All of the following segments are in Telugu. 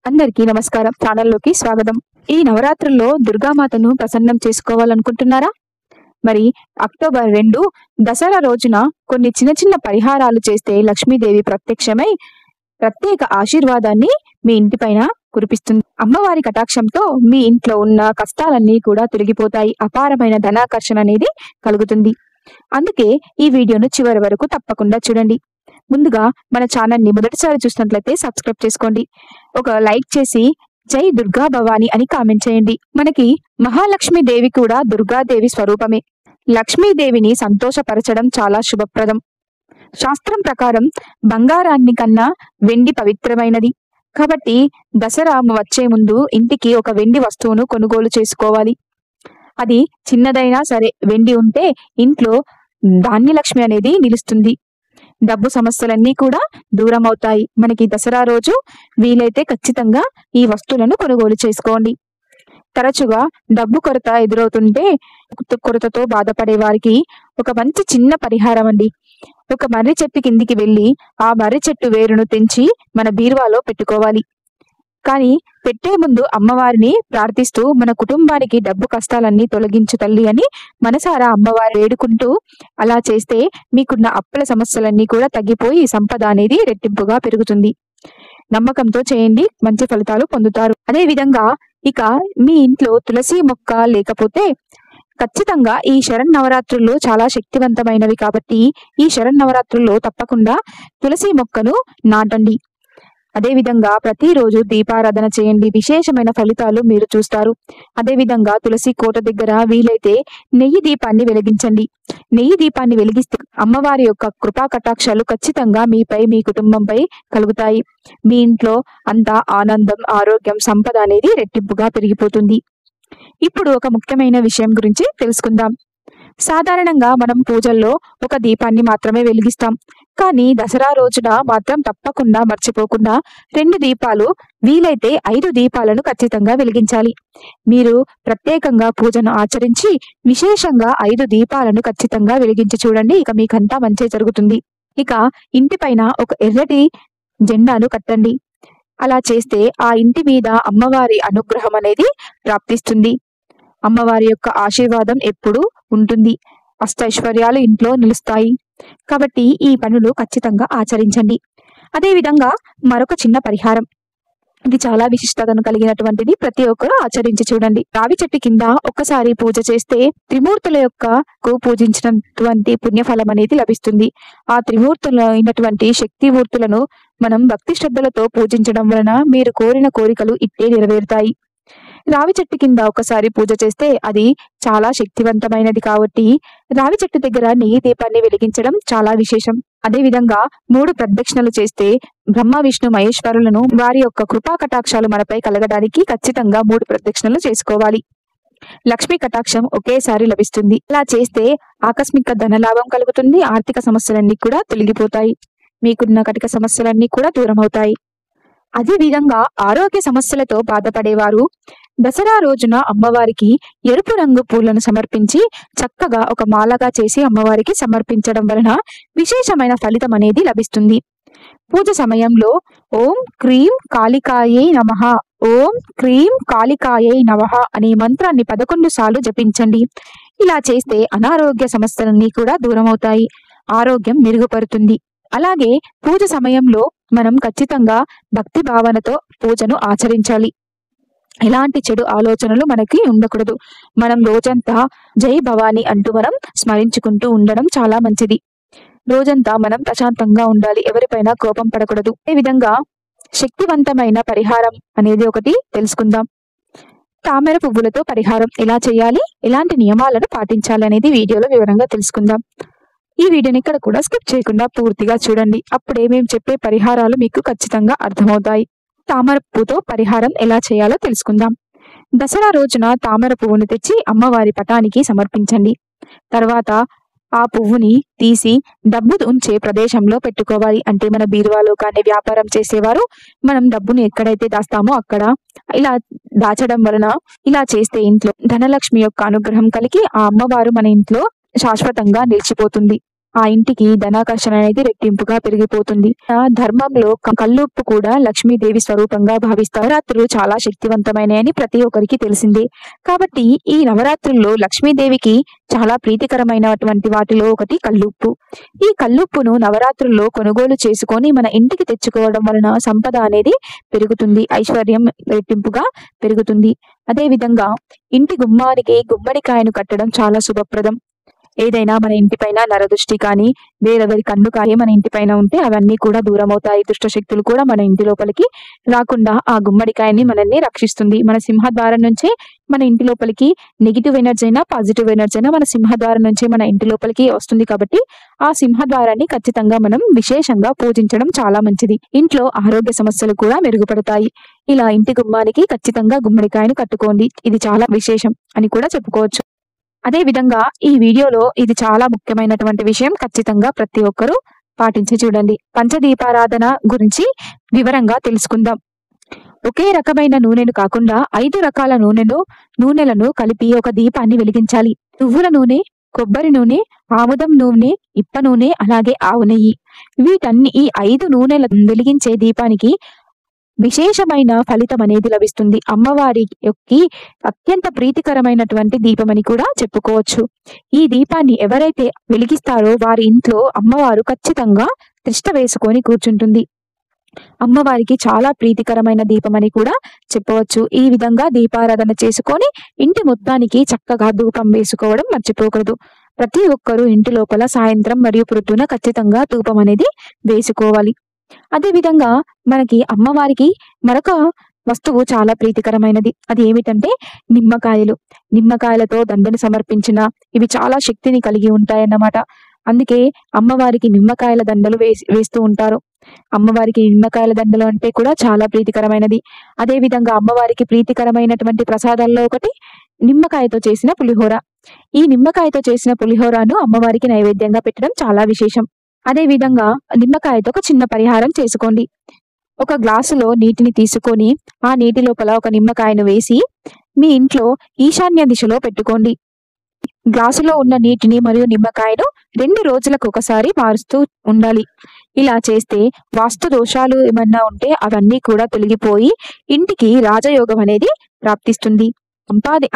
అందరికీ నమస్కారం. ఛానల్లోకి స్వాగతం. ఈ నవరాత్రుల్లో దుర్గామాతను ప్రసన్నం చేసుకోవాలనుకుంటున్నారా? మరి అక్టోబర్ 2 దసరా రోజున కొన్ని చిన్న చిన్న పరిహారాలు చేస్తే లక్ష్మీదేవి ప్రత్యక్షమై ప్రత్యేక ఆశీర్వాదాన్ని మీ ఇంటిపైన కురిపిస్తుంది. అమ్మవారి కటాక్షంతో మీ ఇంట్లో ఉన్న కష్టాలన్నీ కూడా తొలగిపోతాయి. అపారమైన ధనాకర్షణ అనేది కలుగుతుంది. అందుకే ఈ వీడియోను చివరి వరకు తప్పకుండా చూడండి. ముందుగా మన ఛానల్ని మొదటిసారి చూసినట్లయితే సబ్స్క్రైబ్ చేసుకోండి. ఒక లైక్ చేసి జై దుర్గా భవాని అని కామెంట్ చేయండి. మనకి మహాలక్ష్మీదేవి కూడా దుర్గాదేవి స్వరూపమే. లక్ష్మీదేవిని సంతోషపరచడం చాలా శుభప్రదం. శాస్త్రం ప్రకారం బంగారాన్ని కన్నా వెండి పవిత్రమైనది. కాబట్టి దసరా వచ్చే ముందు ఇంటికి ఒక వెండి వస్తువును కొనుగోలు చేసుకోవాలి. అది చిన్నదైనా సరే వెండి ఉంటే ఇంట్లో ధాన్యలక్ష్మి అనేది నిలుస్తుంది. డబ్బు సమస్యలన్నీ కూడా దూరం అవుతాయి. మనకి దసరా రోజు వీలైతే ఖచ్చితంగా ఈ వస్తువులను కొనుగోలు చేసుకోండి. తరచుగా డబ్బు కొరత ఎదురవుతుంటే కొరతతో బాధపడే వారికి ఒక మంచి చిన్న పరిహారం అండి. ఒక మర్రి చెట్టు కిందికి వెళ్ళి ఆ మర్రి చెట్టు వేరును తెంచి మన బీరువాలో పెట్టుకోవాలి. కానీ పెట్టే ముందు అమ్మవారిని ప్రార్థిస్తూ మన కుటుంబానికి డబ్బు కష్టాలన్నీ తొలగించు తల్లి అని మనసారా అమ్మవారి వేడుకుంటూ అలా చేస్తే మీకున్న అప్పుల సమస్యలన్నీ కూడా తగ్గిపోయి సంపద అనేది రెట్టింపుగా పెరుగుతుంది. నమ్మకంతో చేయండి, మంచి ఫలితాలు పొందుతారు. అదే విధంగా ఇక మీ ఇంట్లో తులసి మొక్క లేకపోతే ఖచ్చితంగా ఈ శరన్నవరాత్రుల్లో చాలా శక్తివంతమైనవి కాబట్టి ఈ శరన్నవరాత్రుల్లో తప్పకుండా తులసి మొక్కను నాటండి. అదేవిధంగా ప్రతిరోజు దీపారాధన చేయండి. విశేషమైన ఫలితాలు మీరు చూస్తారు. అదేవిధంగా తులసి కోట దగ్గర వీలైతే నెయ్యి దీపాన్ని వెలిగించండి. నెయ్యి దీపాన్ని వెలిగిస్తే అమ్మవారి యొక్క కృపా కటాక్షాలు ఖచ్చితంగా మీపై, మీ కుటుంబంపై కలుగుతాయి. మీ ఇంట్లో అంతా ఆనందం, ఆరోగ్యం, సంపద అనేది రెట్టింపుగా పెరిగిపోతుంది. ఇప్పుడు ఒక ముఖ్యమైన విషయం గురించి తెలుసుకుందాం. సాధారణంగా మనం పూజల్లో ఒక దీపాన్ని మాత్రమే వెలిగిస్తాం. కానీ దసరా రోజున మాత్రం తప్పకుండా మర్చిపోకుండా 2 దీపాలు, వీలైతే 5 దీపాలను ఖచ్చితంగా వెలిగించాలి. మీరు ప్రత్యేకంగా పూజను ఆచరించి విశేషంగా 5 దీపాలను ఖచ్చితంగా వెలిగించి చూడండి. ఇక మీకంతా మంచి జరుగుతుంది. ఇక ఇంటిపైన ఒక ఎర్రటి జెండాను కట్టండి. అలా చేస్తే ఆ ఇంటి మీద అమ్మవారి అనుగ్రహం అనేది ప్రాప్తిస్తుంది. అమ్మవారి యొక్క ఆశీర్వాదం ఎప్పుడూ ఉంటుంది. అష్టైశ్వర్యాలు ఇంట్లో నిలుస్తాయి. కాబట్టి ఈ పనులు ఖచ్చితంగా ఆచరించండి. అదేవిధంగా మరొక చిన్న పరిహారం, ఇది చాలా విశిష్టతను కలిగినటువంటిది. ప్రతి ఒక్కరూ ఆచరించి చూడండి. రావి చెట్టు కింద ఒక్కసారి పూజ చేస్తే త్రిమూర్తుల యొక్క పూజించినటువంటి పుణ్యఫలం అనేది లభిస్తుంది. ఆ త్రిమూర్తులైనటువంటి శక్తిమూర్తులను మనం భక్తి శ్రద్ధలతో పూజించడం వలన మీరు కోరిన కోరికలు ఇట్టే నెరవేరుతాయి. రావి చెట్టు కింద ఒకసారి పూజ చేస్తే అది చాలా శక్తివంతమైనది కాబట్టి రావి చెట్టు దగ్గర నెయ్యి దీపాన్ని వెలిగించడం చాలా విశేషం. అదే విధంగా 3 ప్రదక్షిణలు చేస్తే బ్రహ్మ, విష్ణు, మహేశ్వరులను వారి యొక్క కృపా కటాక్షాలు మనపై కలగడానికి ఖచ్చితంగా 3 ప్రదక్షిణలు చేసుకోవాలి. లక్ష్మీ కటాక్షం ఒకేసారి లభిస్తుంది. ఇలా చేస్తే ఆకస్మిక ధనలాభం కలుగుతుంది. ఆర్థిక సమస్యలన్నీ కూడా తొలగిపోతాయి. మీకున్న కటిక సమస్యలన్నీ కూడా దూరం అవుతాయి. అదే విధంగా ఆరోగ్య సమస్యలతో బాధపడేవారు దసరా రోజున అమ్మవారికి ఎరుపు రంగు పూలను సమర్పించి చక్కగా ఒక మాలగా చేసి అమ్మవారికి సమర్పించడం వలన విశేషమైన ఫలితం అనేది లభిస్తుంది. పూజ సమయంలో ఓం క్రీం కాళికాయై నమః, ఓం క్రీం కాళికాయై నమః అనే మంత్రాన్ని 11 సార్లు జపించండి. ఇలా చేస్తే అనారోగ్య సమస్యలన్నీ కూడా దూరం అవుతాయి. ఆరోగ్యం మెరుగుపడుతుంది. అలాగే పూజ సమయంలో మనం ఖచ్చితంగా భక్తి భావనతో పూజను ఆచరించాలి. ఎలాంటి చెడు ఆలోచనలు మనకి ఉండకూడదు. మనం రోజంతా జై భవాని అంటూ మనం స్మరించుకుంటూ ఉండడం చాలా మంచిది. రోజంతా మనం ప్రశాంతంగా ఉండాలి. ఎవరిపైన కోపం పడకూడదు. ఈ విధంగా శక్తివంతమైన పరిహారం అనేది ఒకటి తెలుసుకుందాం. తామర పువ్వులతో పరిహారం ఎలా చేయాలి, ఎలాంటి నియమాలను పాటించాలి అనేది వీడియోలో వివరంగా తెలుసుకుందాం. ఈ వీడియోని ఇక్కడ కూడా స్కిప్ చేయకుండా పూర్తిగా చూడండి. అప్పుడే మేము చెప్పే పరిహారాలు మీకు ఖచ్చితంగా అర్థమవుతాయి. తామర పువ్వుతో పరిహారం ఎలా చేయాలో తెలుసుకుందాం. దసరా రోజున తామర పువ్వును తెచ్చి అమ్మవారి పటానికి సమర్పించండి. తర్వాత ఆ పువ్వుని తీసి డబ్బు ఉంచే ప్రదేశంలో పెట్టుకోవాలి. అంటే మన బీరువాలో కానీ వ్యాపారం చేసేవారు మనం డబ్బుని ఎక్కడైతే దాస్తామో అక్కడ ఇలా దాచడం వలన, ఇలా చేస్తే ఇంట్లో ధనలక్ష్మి యొక్క అనుగ్రహం కలిగి ఆ అమ్మవారు మన ఇంట్లో శాశ్వతంగా నిలిచిపోతుంది. ఆ ఇంటికి ధనాకర్షణ అనేది రెట్టింపుగా పెరిగిపోతుంది. ధర్మంలో కల్లుప్పు కూడా లక్ష్మీదేవి స్వరూపంగా భావిస్తారు. నవరాత్రులు చాలా శక్తివంతమైనవి ప్రతి ఒక్కరికి తెలిసిందే. కాబట్టి ఈ నవరాత్రుల్లో లక్ష్మీదేవికి చాలా ప్రీతికరమైనటువంటి వాటిలో ఒకటి కల్లుప్పు. ఈ కల్లుప్పును నవరాత్రుల్లో కొనుగోలు చేసుకొని మన ఇంటికి తెచ్చుకోవడం వలన సంపద అనేది పెరుగుతుంది, ఐశ్వర్యం రెట్టింపుగా పెరుగుతుంది. అదే విధంగా ఇంటి గుమ్మానికి గుమ్మడికాయను కట్టడం చాలా శుభప్రదం. ఏదైనా మన ఇంటిపైన నరదృష్టి కానీ వేరెవరి కన్ను కానీ మన ఇంటిపైన ఉంటే అవన్నీ కూడా దూరం అవుతాయి. దుష్ట శక్తులు కూడా మన ఇంటి లోపలికి రాకుండా ఆ గుమ్మడికాయని మనల్ని రక్షిస్తుంది. మన సింహద్వారం నుంచే మన ఇంటి లోపలికి నెగిటివ్ ఎనర్జీ అయినా పాజిటివ్ ఎనర్జీ అయినా మన సింహద్వారం నుంచే మన ఇంటి లోపలికి వస్తుంది. కాబట్టి ఆ సింహద్వారాన్ని ఖచ్చితంగా మనం విశేషంగా పూజించడం చాలా మంచిది. ఇంట్లో ఆరోగ్య సమస్యలు కూడా మెరుగుపడతాయి. ఇలా ఇంటి గుమ్మానికి ఖచ్చితంగా గుమ్మడికాయను కట్టుకోండి. ఇది చాలా విశేషం అని కూడా చెప్పుకోవచ్చు. అదే విధంగా ఈ వీడియోలో ఇది చాలా ముఖ్యమైనటువంటి విషయం, ఖచ్చితంగా ప్రతి ఒక్కరూ పాటించి చూడండి. పంచదీపారాధన గురించి వివరంగా తెలుసుకుందాం. ఒకే రకమైన నూనెను కాకుండా 5 రకాల నూనెలను కలిపి ఒక దీపాన్ని వెలిగించాలి. నువ్వుల నూనె, కొబ్బరి నూనె, ఆముదం నూనె, ఇప్ప నూనె, అలాగే ఆవు నెయ్యి. ఈ 5 నూనెల వెలిగించే దీపానికి విశేషమైన ఫలితం అనేది లభిస్తుంది. అమ్మవారికి అత్యంత ప్రీతికరమైనటువంటి దీపం అని కూడా చెప్పుకోవచ్చు. ఈ దీపాన్ని ఎవరైతే వెలిగిస్తారో వారి ఇంట్లో అమ్మవారు ఖచ్చితంగా తిష్ట వేసుకొని కూర్చుంటుంది. అమ్మవారికి చాలా ప్రీతికరమైన దీపం అని కూడా చెప్పవచ్చు. ఈ విధంగా దీపారాధన చేసుకొని ఇంటి మొత్తానికి చక్కగా ధూపం వేసుకోవడం మర్చిపోకూడదు. ప్రతి ఒక్కరూ ఇంటి లోపల సాయంత్రం మరియు పొద్దున ఖచ్చితంగా ధూపం అనేది వేసుకోవాలి. అదే విధంగా మనకి అమ్మవారికి మరొక వస్తువు చాలా ప్రీతికరమైనది. అది ఏమిటంటే నిమ్మకాయలు. నిమ్మకాయలతో దండను సమర్పించిన ఇవి చాలా శక్తిని కలిగి ఉంటాయన్నమాట. అందుకే అమ్మవారికి నిమ్మకాయల దండలు వేస్తూ ఉంటారు. అమ్మవారికి నిమ్మకాయల దండలు అంటే కూడా చాలా ప్రీతికరమైనది. అదే విధంగా అమ్మవారికి ప్రీతికరమైనటువంటి ప్రసాదాల్లో ఒకటి నిమ్మకాయతో చేసిన పులిహోర. ఈ నిమ్మకాయతో చేసిన పులిహోరను అమ్మవారికి నైవేద్యంగా పెట్టడం చాలా విశేషం. అదే విధంగా నిమ్మకాయతో ఒక చిన్న పరిహారం చేసుకోండి. ఒక గ్లాసులో నీటిని తీసుకొని ఆ నీటి లోపల ఒక నిమ్మకాయను వేసి మీ ఇంట్లో ఈశాన్య దిశలో పెట్టుకోండి. గ్లాసులో ఉన్న నీటిని మరియు నిమ్మకాయను 2 రోజులకు ఒకసారి మారుస్తూ ఉండాలి. ఇలా చేస్తే వాస్తు దోషాలు ఏమన్నా ఉంటే అవన్నీ కూడా తొలగిపోయి ఇంటికి రాజయోగం అనేది ప్రాప్తిస్తుంది.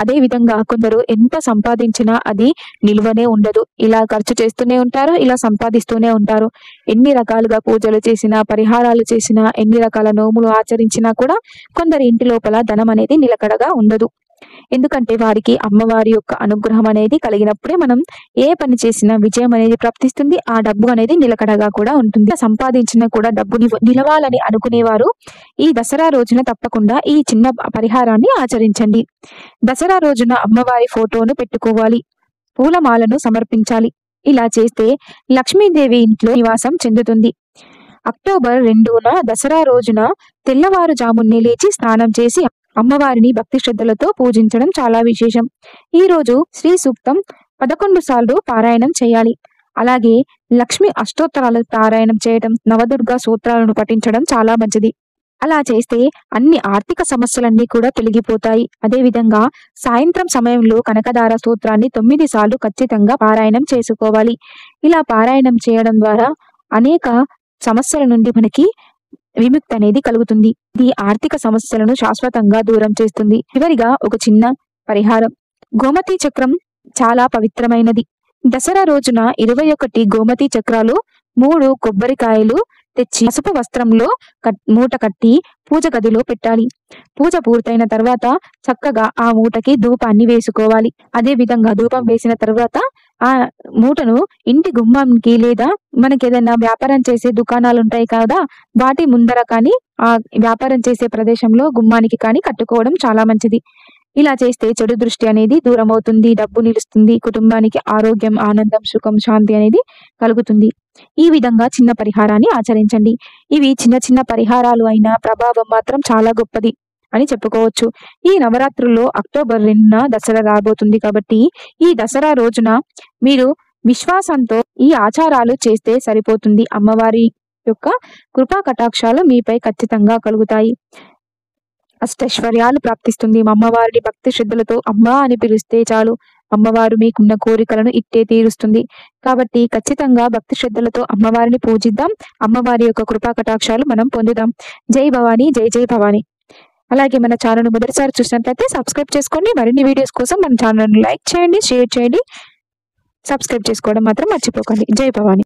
అదే విధంగా కొందరు ఎంత సంపాదించినా అది నిల్వనే ఉండదు. ఇలా ఖర్చు చేస్తూనే ఉంటారు, ఇలా సంపాదిస్తూనే ఉంటారు. ఎన్ని రకాలుగా పూజలు చేసినా, పరిహారాలు చేసినా, ఎన్ని రకాల నోములు ఆచరించినా కూడా కొందరి ఇంటి లోపల ధనం అనేది నిలకడగా ఉండదు. ఎందుకంటే వారికి అమ్మవారి యొక్క అనుగ్రహం అనేది కలిగినప్పుడే మనం ఏ పని చేసినా విజయం అనేది ప్రాప్తిస్తుంది. ఆ డబ్బు అనేది నిలకడగా కూడా ఉంటుంది. సంపాదించిన కూడా డబ్బు నిలవాలని అనుకునేవారు ఈ దసరా రోజున తప్పకుండా ఈ చిన్న పరిహారాన్ని ఆచరించండి. దసరా రోజున అమ్మవారి ఫోటోను పెట్టుకోవాలి, పూలమాలను సమర్పించాలి. ఇలా చేస్తే లక్ష్మీదేవి ఇంట్లో నివాసం చెందుతుంది. అక్టోబర్ 2న దసరా రోజున తెల్లవారుజామునే లేచి స్నానం చేసి అమ్మవారిని భక్తి శ్రద్ధలతో పూజించడం చాలా విశేషం. ఈ రోజు శ్రీ సూక్తం 11 సార్లు పారాయణం చేయాలి. అలాగే లక్ష్మి అష్టోత్తరాలు పారాయణం చేయడం, నవదుర్గా సూత్రాలను పఠించడం చాలా మంచిది. అలా చేస్తే అన్ని ఆర్థిక సమస్యలన్నీ కూడా తొలగిపోతాయి. అదే విధంగా సాయంత్రం సమయంలో కనకదార స్తోత్రాన్ని 9 సార్లు ఖచ్చితంగా పారాయణం చేసుకోవాలి. ఇలా పారాయణం చేయడం ద్వారా అనేక సమస్యల నుండి మనకి విముక్తి అనేది కలుగుతుంది. ఇది ఆర్థిక సమస్యలను శాశ్వతంగా దూరం చేస్తుంది. చివరిగా ఒక చిన్న పరిహారం. గోమతి చక్రం చాలా పవిత్రమైనది. దసరా రోజున 21 గోమతి చక్రాలు, 3 కొబ్బరికాయలు తెచ్చి పసుపు వస్త్రంలో మూట కట్టి పూజ గదిలో పెట్టాలి. పూజ పూర్తయిన తర్వాత చక్కగా ఆ మూటకి ధూపాన్ని వేసుకోవాలి. అదే విధంగా ధూపం వేసిన తర్వాత ఆ మూటను ఇంటి గుమ్మానికి లేదా మనకి ఏదైనా వ్యాపారం చేసే దుకాణాలు ఉంటాయి కదా, వాటి ముందర కానీ ఆ వ్యాపారం చేసే ప్రదేశంలో గుమ్మానికి కానీ కట్టుకోవడం చాలా మంచిది. ఇలా చేస్తే చెడు దృష్టి అనేది దూరం అవుతుంది, డబ్బు నిలుస్తుంది, కుటుంబానికి ఆరోగ్యం, ఆనందం, సుఖం, శాంతి అనేది కలుగుతుంది. ఈ విధంగా చిన్న పరిహారాన్ని ఆచరించండి. ఇవి చిన్న చిన్న పరిహారాలు అయినా ప్రభావం మాత్రం చాలా గొప్పది అని చెప్పుకోవచ్చు. ఈ నవరాత్రుల్లో అక్టోబర్ 2న దసరా రాబోతుంది కాబట్టి ఈ దసరా రోజున మీరు విశ్వాసంతో ఈ ఆచారాలు చేస్తే సరిపోతుంది. అమ్మవారి యొక్క కృపా కటాక్షాలు మీపై ఖచ్చితంగా కలుగుతాయి. అష్టైశ్వర్యాలు ప్రాప్తిస్తుంది. అమ్మవారిని భక్తి శ్రద్ధలతో అమ్మా అని పిలిస్తే చాలు అమ్మవారు మీకున్న కోరికలను ఇట్టే తీరుస్తుంది. కాబట్టి ఖచ్చితంగా భక్తి శ్రద్ధలతో అమ్మవారిని పూజిద్దాం. అమ్మవారి యొక్క కృపా కటాక్షాలు మనం పొందుదాం. జై భవానీ, జై జై భవానీ. అలాగే మన ఛానల్ మొదటిసారి చూసినట్లయితే సబ్స్క్రైబ్ చేసుకోండి. మరిన్ని వీడియోస్ కోసం మన ఛానల్ని లైక్ చేయండి, షేర్ చేయండి. సబ్స్క్రైబ్ చేసుకోవడం మాత్రం మర్చిపోకండి. జై భవానీ.